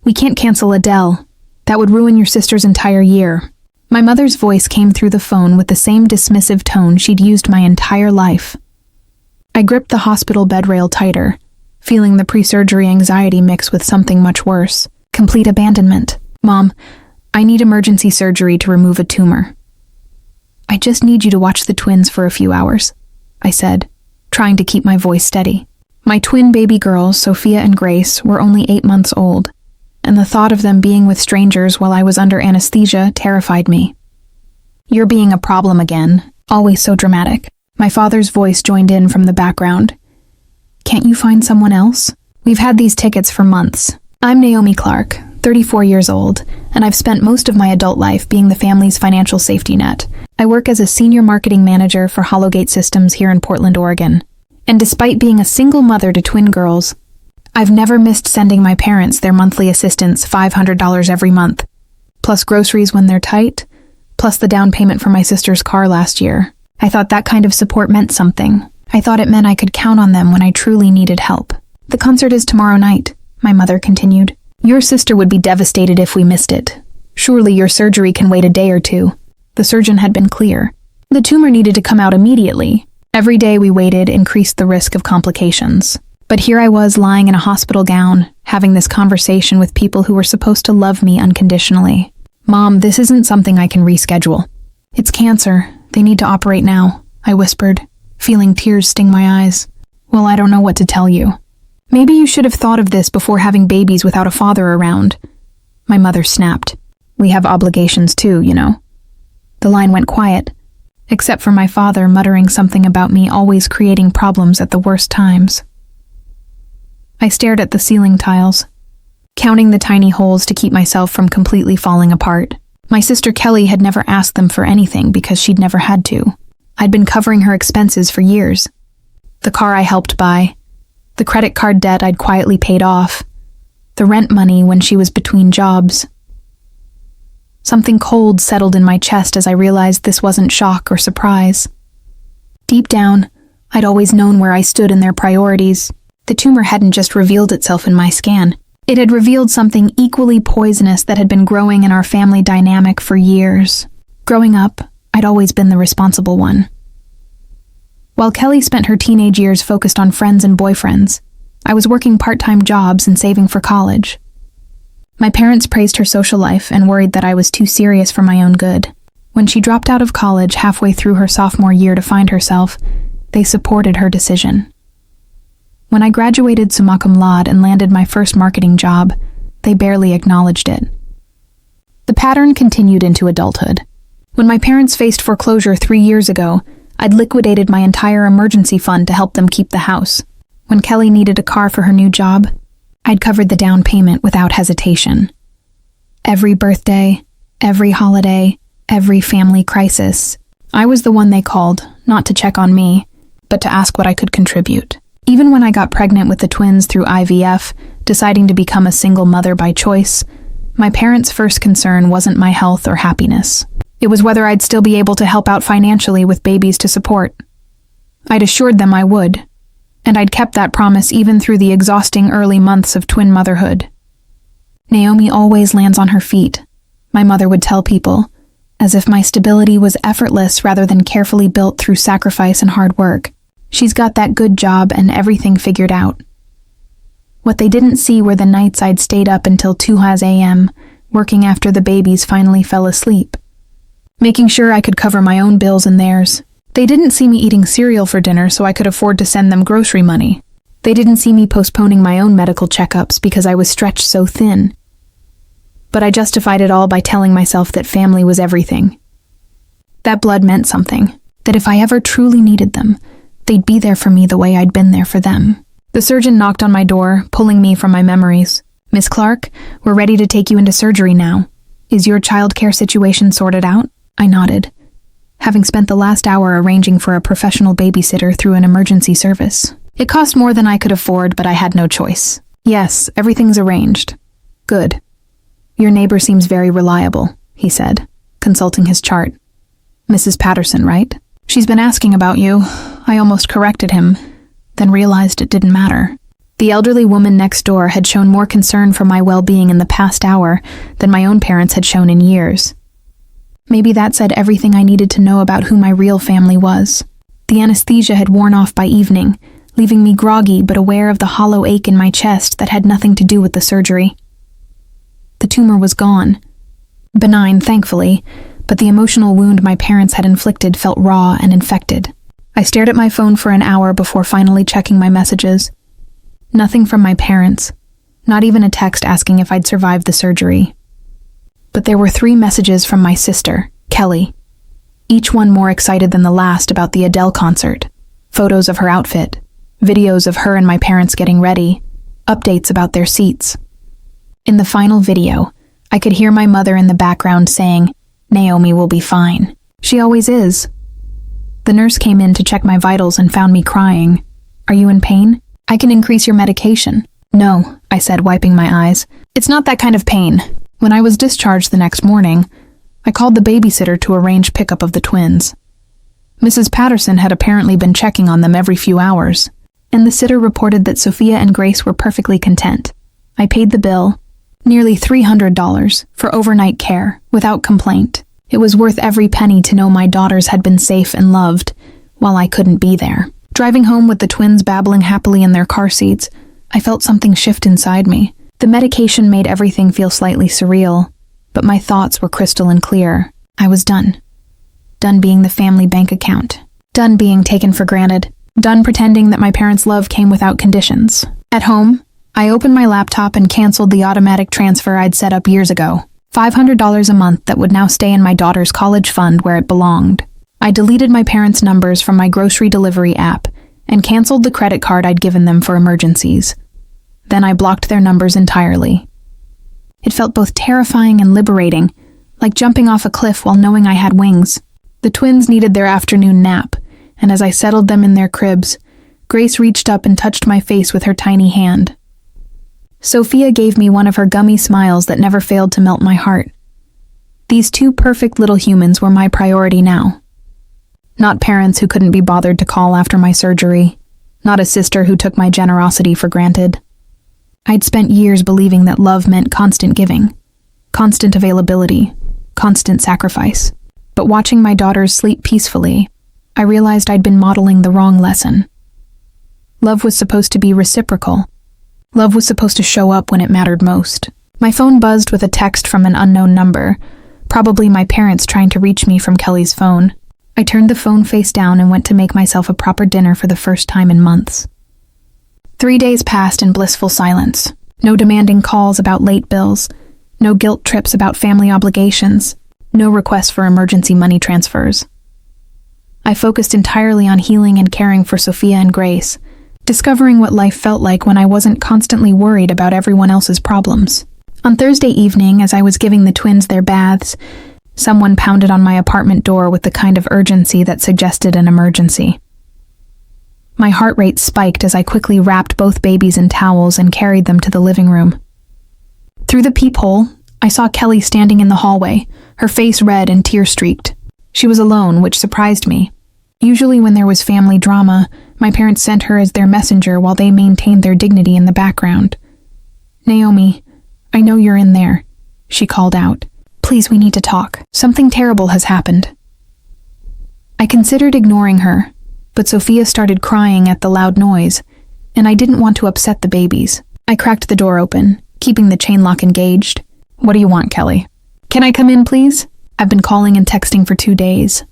We can't cancel Adele. That would ruin your sister's entire year. My mother's voice came through the phone with the same dismissive tone she'd used my entire life. I gripped the hospital bed rail tighter, feeling the pre-surgery anxiety mix with something much worse. Complete abandonment. Mom, I need emergency surgery to remove a tumor. I just need you to watch the twins for a few hours, I said, trying to keep my voice steady. My twin baby girls, Sophia and Grace, were only 8 months old, and the thought of them being with strangers while I was under anesthesia terrified me. You're being a problem again, always so dramatic. My father's voice joined in from the background. Can't you find someone else? We've had these tickets for months. I'm Naomi Clark, 34 years old, and I've spent most of my adult life being the family's financial safety net. I work as a senior marketing manager for Hollowgate Systems here in Portland, Oregon. And despite being a single mother to twin girls, I've never missed sending my parents their monthly assistance, $500 every month, plus groceries when they're tight, plus the down payment for my sister's car last year. I thought that kind of support meant something. I thought it meant I could count on them when I truly needed help. The concert is tomorrow night, my mother continued. Your sister would be devastated if we missed it. Surely your surgery can wait a day or two. The surgeon had been clear. The tumor needed to come out immediately. Every day we waited increased the risk of complications. But here I was lying in a hospital gown, having this conversation with people who were supposed to love me unconditionally. Mom, this isn't something I can reschedule. It's cancer. They need to operate now, I whispered, feeling tears sting my eyes. Well, I don't know what to tell you. Maybe you should have thought of this before having babies without a father around. My mother snapped. We have obligations too, you know. The line went quiet, except for my father muttering something about me always creating problems at the worst times. I stared at the ceiling tiles, counting the tiny holes to keep myself from completely falling apart. My sister Kelly had never asked them for anything because she'd never had to. I'd been covering her expenses for years. The car I helped buy, the credit card debt I'd quietly paid off, the rent money when she was between jobs. Something cold settled in my chest as I realized this wasn't shock or surprise. Deep down, I'd always known where I stood in their priorities. The tumor hadn't just revealed itself in my scan. It had revealed something equally poisonous that had been growing in our family dynamic for years. Growing up, I'd always been the responsible one. While Kelly spent her teenage years focused on friends and boyfriends, I was working part-time jobs and saving for college. My parents praised her social life and worried that I was too serious for my own good. When she dropped out of college halfway through her sophomore year to find herself, they supported her decision. When I graduated summa cum laude and landed my first marketing job, they barely acknowledged it. The pattern continued into adulthood. When my parents faced foreclosure 3 years ago, I'd liquidated my entire emergency fund to help them keep the house. When Kelly needed a car for her new job, I'd covered the down payment without hesitation. Every birthday, every holiday, every family crisis, I was the one they called, not to check on me, but to ask what I could contribute. Even when I got pregnant with the twins through IVF, deciding to become a single mother by choice, my parents' first concern wasn't my health or happiness. It was whether I'd still be able to help out financially with babies to support. I'd assured them I would, and I'd kept that promise even through the exhausting early months of twin motherhood. Naomi always lands on her feet, my mother would tell people, as if my stability was effortless rather than carefully built through sacrifice and hard work. She's got that good job and everything figured out. What they didn't see were the nights I'd stayed up until 2 a.m., working after the babies finally fell asleep, making sure I could cover my own bills and theirs. They didn't see me eating cereal for dinner so I could afford to send them grocery money. They didn't see me postponing my own medical checkups because I was stretched so thin. But I justified it all by telling myself that family was everything. That blood meant something, that if I ever truly needed them, they'd be there for me the way I'd been there for them. The surgeon knocked on my door, pulling me from my memories. Miss Clark, we're ready to take you into surgery now. Is your childcare situation sorted out? I nodded, having spent the last hour arranging for a professional babysitter through an emergency service. It cost more than I could afford, but I had no choice. Yes, everything's arranged. Good. Your neighbor seems very reliable, he said, consulting his chart. Mrs. Patterson, right? She's been asking about you. I almost corrected him, then realized it didn't matter. The elderly woman next door had shown more concern for my well-being in the past hour than my own parents had shown in years. Maybe that said everything I needed to know about who my real family was. The anesthesia had worn off by evening, leaving me groggy but aware of the hollow ache in my chest that had nothing to do with the surgery. The tumor was gone. Benign, thankfully, but the emotional wound my parents had inflicted felt raw and infected. I stared at my phone for an hour before finally checking my messages. Nothing from my parents, not even a text asking if I'd survived the surgery. But there were 3 messages from my sister, Kelly, each one more excited than the last about the Adele concert. Photos of her outfit, videos of her and my parents getting ready, updates about their seats. In the final video, I could hear my mother in the background saying, "Naomi will be fine. She always is." The nurse came in to check my vitals and found me crying. "Are you in pain? I can increase your medication." "No," I said, wiping my eyes. "It's not that kind of pain." When I was discharged the next morning, I called the babysitter to arrange pickup of the twins. Mrs. Patterson had apparently been checking on them every few hours, and the sitter reported that Sophia and Grace were perfectly content. I paid the bill, nearly $300, for overnight care, without complaint. It was worth every penny to know my daughters had been safe and loved, while I couldn't be there. Driving home with the twins babbling happily in their car seats, I felt something shift inside me. The medication made everything feel slightly surreal, but my thoughts were crystalline clear. I was done. Done being the family bank account. Done being taken for granted. Done pretending that my parents' love came without conditions. At home, I opened my laptop and canceled the automatic transfer I'd set up years ago. $500 a month that would now stay in my daughter's college fund where it belonged. I deleted my parents' numbers from my grocery delivery app and canceled the credit card I'd given them for emergencies. Then I blocked their numbers entirely. It felt both terrifying and liberating, like jumping off a cliff while knowing I had wings. The twins needed their afternoon nap, and as I settled them in their cribs, Grace reached up and touched my face with her tiny hand. Sophia gave me one of her gummy smiles that never failed to melt my heart. These 2 perfect little humans were my priority now. Not parents who couldn't be bothered to call after my surgery. Not a sister who took my generosity for granted. I'd spent years believing that love meant constant giving, constant availability, constant sacrifice. But watching my daughters sleep peacefully, I realized I'd been modeling the wrong lesson. Love was supposed to be reciprocal. Love was supposed to show up when it mattered most. My phone buzzed with a text from an unknown number, probably my parents trying to reach me from Kelly's phone. I turned the phone face down and went to make myself a proper dinner for the first time in months. 3 days passed in blissful silence. No demanding calls about late bills, no guilt trips about family obligations, no requests for emergency money transfers. I focused entirely on healing and caring for Sophia and Grace, discovering what life felt like when I wasn't constantly worried about everyone else's problems. On Thursday evening, as I was giving the twins their baths, someone pounded on my apartment door with the kind of urgency that suggested an emergency. My heart rate spiked as I quickly wrapped both babies in towels and carried them to the living room. Through the peephole, I saw Kelly standing in the hallway, her face red and tear-streaked. She was alone, which surprised me. Usually when there was family drama, my parents sent her as their messenger while they maintained their dignity in the background. "Naomi, I know you're in there," she called out. "Please, we need to talk. Something terrible has happened." I considered ignoring her, but Sophia started crying at the loud noise, and I didn't want to upset the babies. I cracked the door open, keeping the chain lock engaged. "What do you want, Kelly?" "Can I come in, please? I've been calling and texting for 2 days.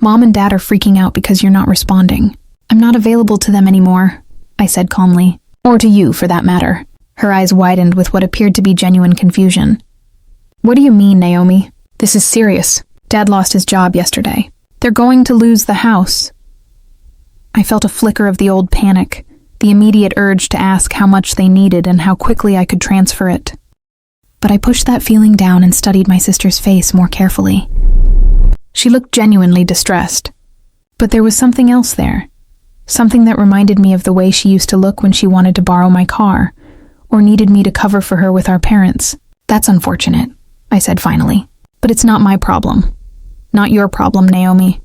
Mom and Dad are freaking out because you're not responding." "I'm not available to them anymore," I said calmly. "Or to you, for that matter." Her eyes widened with what appeared to be genuine confusion. "What do you mean, Naomi? This is serious. Dad lost his job yesterday. They're going to lose the house." I felt a flicker of the old panic, the immediate urge to ask how much they needed and how quickly I could transfer it. But I pushed that feeling down and studied my sister's face more carefully. She looked genuinely distressed. But there was something else there. Something that reminded me of the way she used to look when she wanted to borrow my car, or needed me to cover for her with our parents. "That's unfortunate," I said finally. "But it's not my problem. Not your problem, Naomi.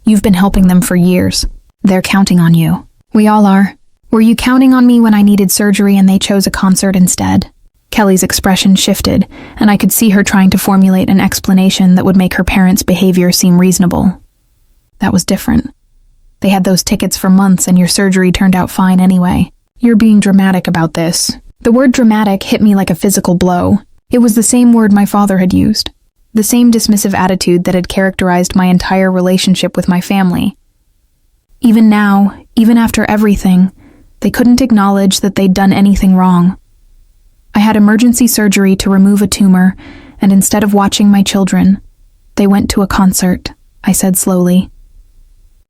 You've been helping them for years. They're counting on you. We all are. Were you counting on me when I needed surgery and they chose a concert instead? Kelly's expression shifted, and I could see her trying to formulate an explanation that would make her parents' behavior seem reasonable. That was different. They had those tickets for months and your surgery turned out fine anyway. You're being dramatic about this. The word dramatic hit me like a physical blow. It was the same word my father had used. The same dismissive attitude that had characterized my entire relationship with my family. Even now, even after everything, they couldn't acknowledge that they'd done anything wrong. I had emergency surgery to remove a tumor, and instead of watching my children, they went to a concert, I said slowly.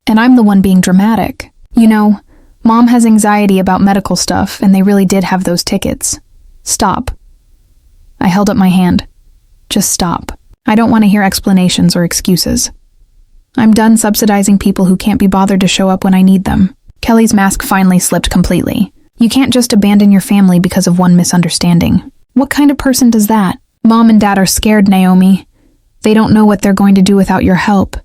And I'm the one being dramatic. You know, Mom has anxiety about medical stuff, and they really did have those tickets. Stop. I held up my hand. Just stop. I don't want to hear explanations or excuses. I'm done subsidizing people who can't be bothered to show up when I need them. Kelly's mask finally slipped completely. You can't just abandon your family because of one misunderstanding. What kind of person does that? Mom and Dad are scared, Naomi. They don't know what they're going to do without your help.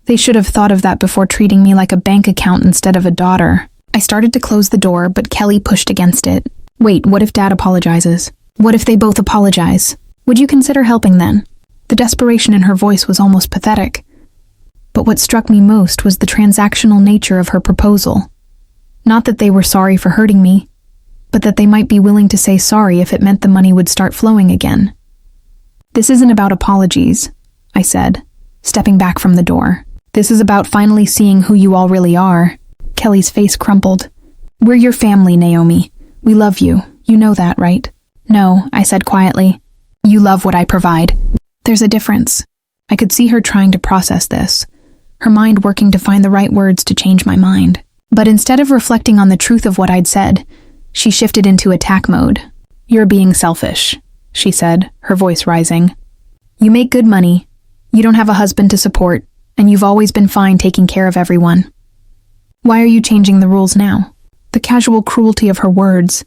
They should have thought of that before treating me like a bank account instead of a daughter. I started to close the door, but Kelly pushed against it. Wait, what if Dad apologizes? What if they both apologize? Would you consider helping then? The desperation in her voice was almost pathetic. But what struck me most was the transactional nature of her proposal. Not that they were sorry for hurting me, but that they might be willing to say sorry if it meant the money would start flowing again. This isn't about apologies, I said, stepping back from the door. This is about finally seeing who you all really are. Kelly's face crumpled. We're your family, Naomi. We love you. You know that, right? No, I said quietly. You love what I provide. There's a difference. I could see her trying to process this, her mind working to find the right words to change my mind. But instead of reflecting on the truth of what I'd said, she shifted into attack mode. You're being selfish, she said, her voice rising. You make good money, you don't have a husband to support, and you've always been fine taking care of everyone. Why are you changing the rules now? The casual cruelty of her words,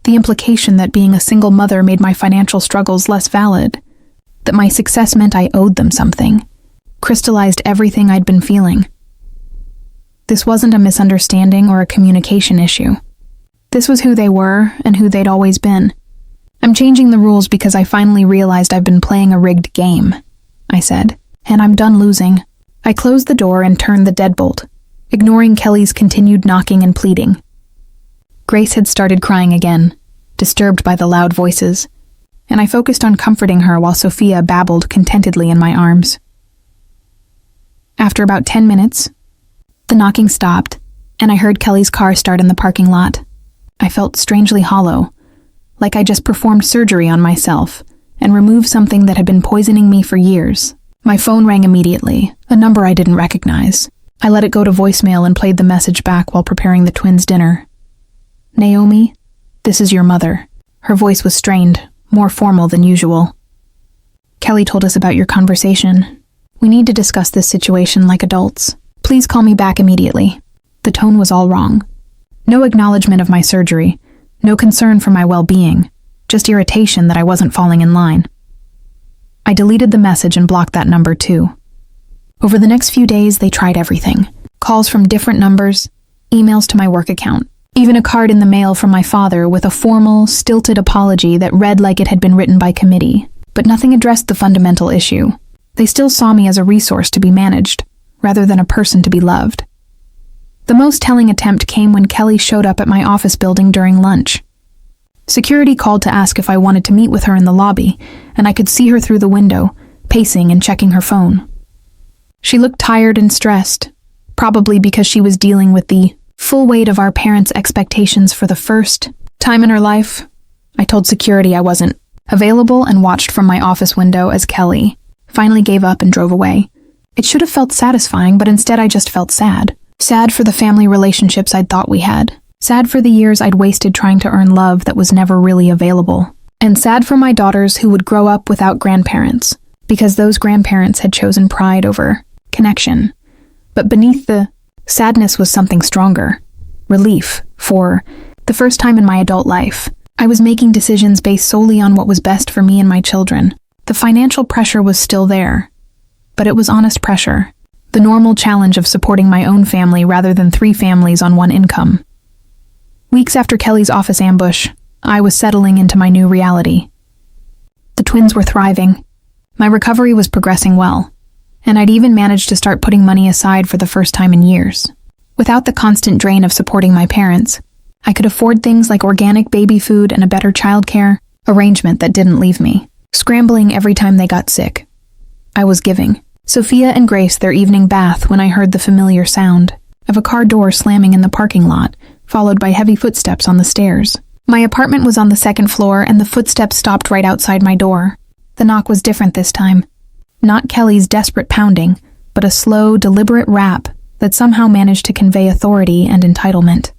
the implication that being a single mother made my financial struggles less valid, that my success meant I owed them something, crystallized everything I'd been feeling. This wasn't a misunderstanding or a communication issue. This was who they were and who they'd always been. I'm changing the rules because I finally realized I've been playing a rigged game, I said, and I'm done losing. I closed the door and turned the deadbolt, ignoring Kelly's continued knocking and pleading. Grace had started crying again, disturbed by the loud voices, and I focused on comforting her while Sophia babbled contentedly in my arms. After about 10 minutes, the knocking stopped, and I heard Kelly's car start in the parking lot. I felt strangely hollow, like I just performed surgery on myself and removed something that had been poisoning me for years. My phone rang immediately, a number I didn't recognize. I let it go to voicemail and played the message back while preparing the twins' dinner. Naomi, this is your mother. Her voice was strained, more formal than usual. Kelly told us about your conversation. We need to discuss this situation like adults. Please call me back immediately. The tone was all wrong. No acknowledgement of my surgery, no concern for my well-being, just irritation that I wasn't falling in line. I deleted the message and blocked that number too. Over the next few days, they tried everything. Calls from different numbers, emails to my work account, even a card in the mail from my father with a formal, stilted apology that read like it had been written by committee. But nothing addressed the fundamental issue. They still saw me as a resource to be managed, rather than a person to be loved. The most telling attempt came when Kelly showed up at my office building during lunch. Security called to ask if I wanted to meet with her in the lobby, and I could see her through the window, pacing and checking her phone. She looked tired and stressed, probably because she was dealing with the full weight of our parents' expectations for the first time in her life. I told security I wasn't available and watched from my office window as Kelly finally gave up and drove away. It should have felt satisfying, but instead I just felt sad. Sad for the family relationships I'd thought we had. Sad for the years I'd wasted trying to earn love that was never really available. And sad for my daughters who would grow up without grandparents, because those grandparents had chosen pride over connection. But beneath the sadness was something stronger. Relief. For the first time in my adult life, I was making decisions based solely on what was best for me and my children. The financial pressure was still there, but it was honest pressure. The normal challenge of supporting my own family rather than 3 families on one income. Weeks after Kelly's office ambush, I was settling into my new reality. The twins were thriving. My recovery was progressing well, and I'd even managed to start putting money aside for the first time in years. Without the constant drain of supporting my parents, I could afford things like organic baby food and a better childcare arrangement that didn't leave me scrambling every time they got sick. I was giving Sophia and Grace their evening bath when I heard the familiar sound of a car door slamming in the parking lot, followed by heavy footsteps on the stairs. My apartment was on the second floor, and the footsteps stopped right outside my door. The knock was different this time. Not Kelly's desperate pounding, but a slow, deliberate rap that somehow managed to convey authority and entitlement.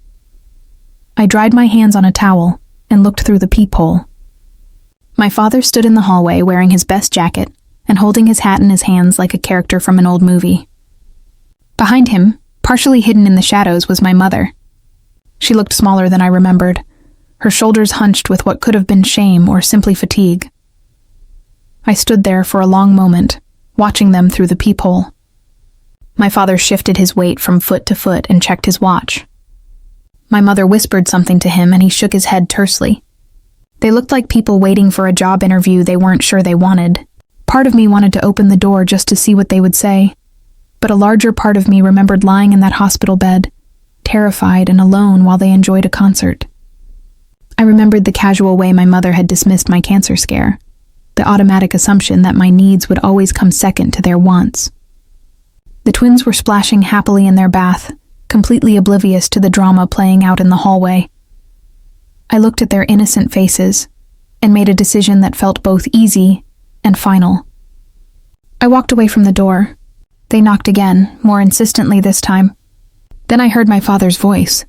I dried my hands on a towel and looked through the peephole. My father stood in the hallway wearing his best jacket and holding his hat in his hands like a character from an old movie. Behind him, partially hidden in the shadows, was my mother. She looked smaller than I remembered, her shoulders hunched with what could have been shame or simply fatigue. I stood there for a long moment, watching them through the peephole. My father shifted his weight from foot to foot and checked his watch. My mother whispered something to him, and he shook his head tersely. They looked like people waiting for a job interview they weren't sure they wanted. Part of me wanted to open the door just to see what they would say, but a larger part of me remembered lying in that hospital bed, terrified and alone while they enjoyed a concert. I remembered the casual way my mother had dismissed my cancer scare, the automatic assumption that my needs would always come second to their wants. The twins were splashing happily in their bath, completely oblivious to the drama playing out in the hallway. I looked at their innocent faces and made a decision that felt both easy and final. I walked away from the door. They knocked again, more insistently this time. Then I heard my father's voice,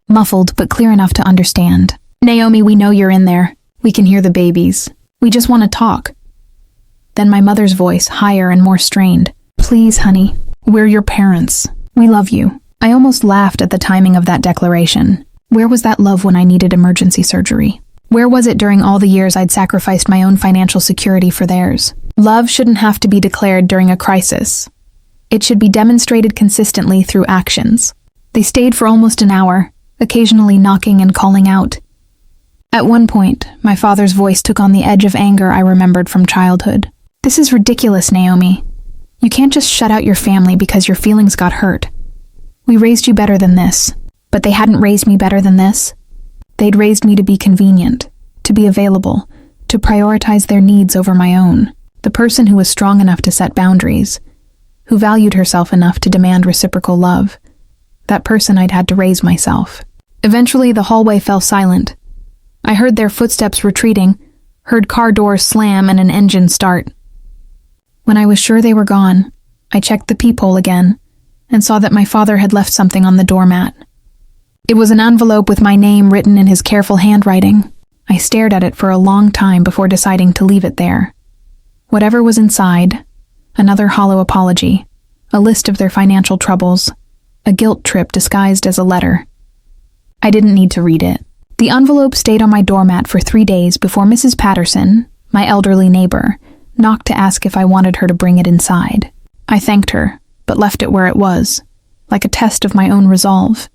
muffled but clear enough to understand. "Naomi, we know you're in there. We can hear the babies. We just want to talk." Then my mother's voice, higher and more strained. "Please, honey, we're your parents. We love you." I almost laughed at the timing of that declaration. Where was that love when I needed emergency surgery? Where was it during all the years I'd sacrificed my own financial security for theirs? Love shouldn't have to be declared during a crisis. It should be demonstrated consistently through actions. They stayed for almost an hour, occasionally knocking and calling out. At one point, my father's voice took on the edge of anger I remembered from childhood. "This is ridiculous, Naomi. You can't just shut out your family because your feelings got hurt. We raised you better than this." But they hadn't raised me better than this. They'd raised me to be convenient, to be available, to prioritize their needs over my own. The person who was strong enough to set boundaries, who valued herself enough to demand reciprocal love. That person I'd had to raise myself. Eventually, the hallway fell silent. I heard their footsteps retreating, heard car doors slam and an engine start. When I was sure they were gone, I checked the peephole again and saw that my father had left something on the doormat. It was an envelope with my name written in his careful handwriting. I stared at it for a long time before deciding to leave it there. Whatever was inside, another hollow apology, a list of their financial troubles, a guilt trip disguised as a letter. I didn't need to read it. The envelope stayed on my doormat for 3 days before Mrs. Patterson, my elderly neighbor, knocked to ask if I wanted her to bring it inside. I thanked her, but left it where it was, like a test of my own resolve.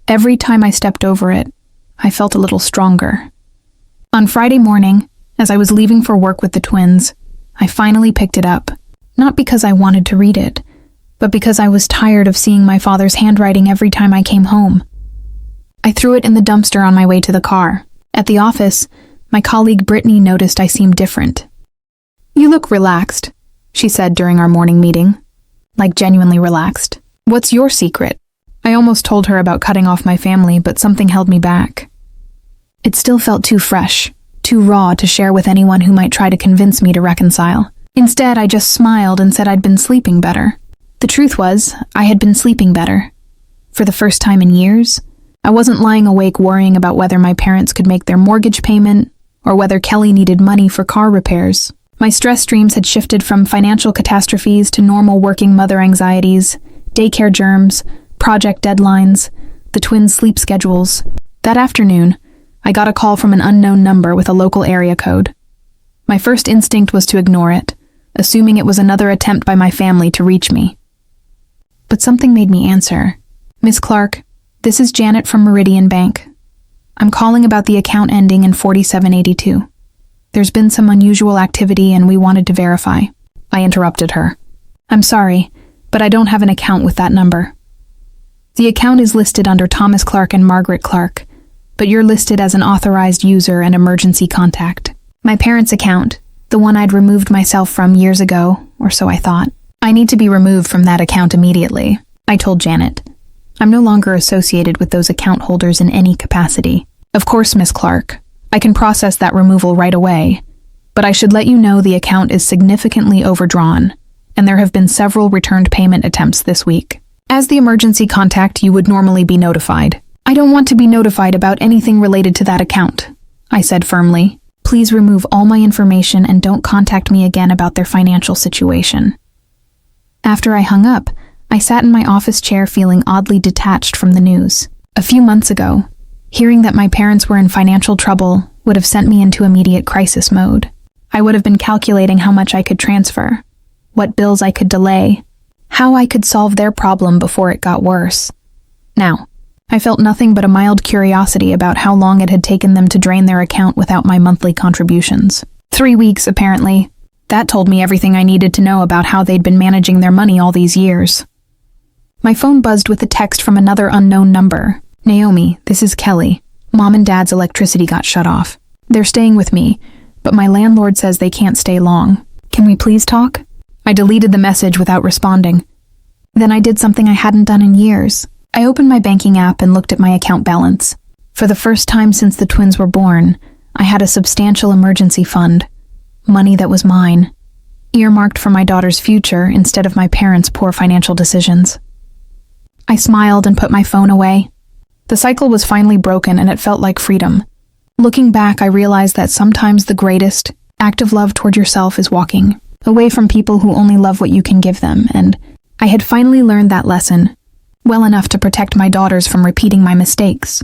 Every time I stepped over it, I felt a little stronger. On Friday morning, as I was leaving for work with the twins, I finally picked it up, not because I wanted to read it, but because I was tired of seeing my father's handwriting every time I came home. I threw it in the dumpster on my way to the car. At the office, my colleague Brittany noticed I seemed different. "You look relaxed," she said during our morning meeting. Like genuinely relaxed. "What's your secret?" I almost told her about cutting off my family, but something held me back. It still felt too fresh, too raw to share with anyone who might try to convince me to reconcile. Instead, I just smiled and said I'd been sleeping better. The truth was, I had been sleeping better. For the first time in years, I wasn't lying awake worrying about whether my parents could make their mortgage payment or whether Kelly needed money for car repairs. My stress streams had shifted from financial catastrophes to normal working mother anxieties, daycare germs, project deadlines, the twins' sleep schedules. That afternoon, I got a call from an unknown number with a local area code. My first instinct was to ignore it, assuming it was another attempt by my family to reach me. But something made me answer. "Miss Clark, this is Janet from Meridian Bank. I'm calling about the account ending in 4782. There's been some unusual activity and we wanted to verify. I interrupted her. I'm sorry, but I don't have an account with that number. The account is listed under Thomas Clark and Margaret Clark, but you're listed as an authorized user and emergency contact. My parents' account, the one I'd removed myself from years ago, or so I thought. I need to be removed from that account immediately, I told Janet. I'm no longer associated with those account holders in any capacity. Of course, Miss Clark, I can process that removal right away, but I should let you know the account is significantly overdrawn, and there have been several returned payment attempts this week. As the emergency contact, you would normally be notified. I don't want to be notified about anything related to that account, I said firmly. Please remove all my information and don't contact me again about their financial situation. After I hung up, I sat in my office chair feeling oddly detached from the news. A few months ago, hearing that my parents were in financial trouble would have sent me into immediate crisis mode. I would have been calculating how much I could transfer, what bills I could delay, how I could solve their problem before it got worse. Now, I felt nothing but a mild curiosity about how long it had taken them to drain their account without my monthly contributions. 3 weeks, apparently. That told me everything I needed to know about how they'd been managing their money all these years. My phone buzzed with a text from another unknown number. Naomi, this is Kelly. Mom and Dad's electricity got shut off. They're staying with me, but my landlord says they can't stay long. Can we please talk? I deleted the message without responding. Then I did something I hadn't done in years. I opened my banking app and looked at my account balance. For the first time since the twins were born, I had a substantial emergency fund. Money that was mine, earmarked for my daughter's future instead of my parents' poor financial decisions. I smiled and put my phone away. The cycle was finally broken and it felt like freedom. Looking back, I realized that sometimes the greatest act of love toward yourself is walking away from people who only love what you can give them, and I had finally learned that lesson well enough to protect my daughters from repeating my mistakes.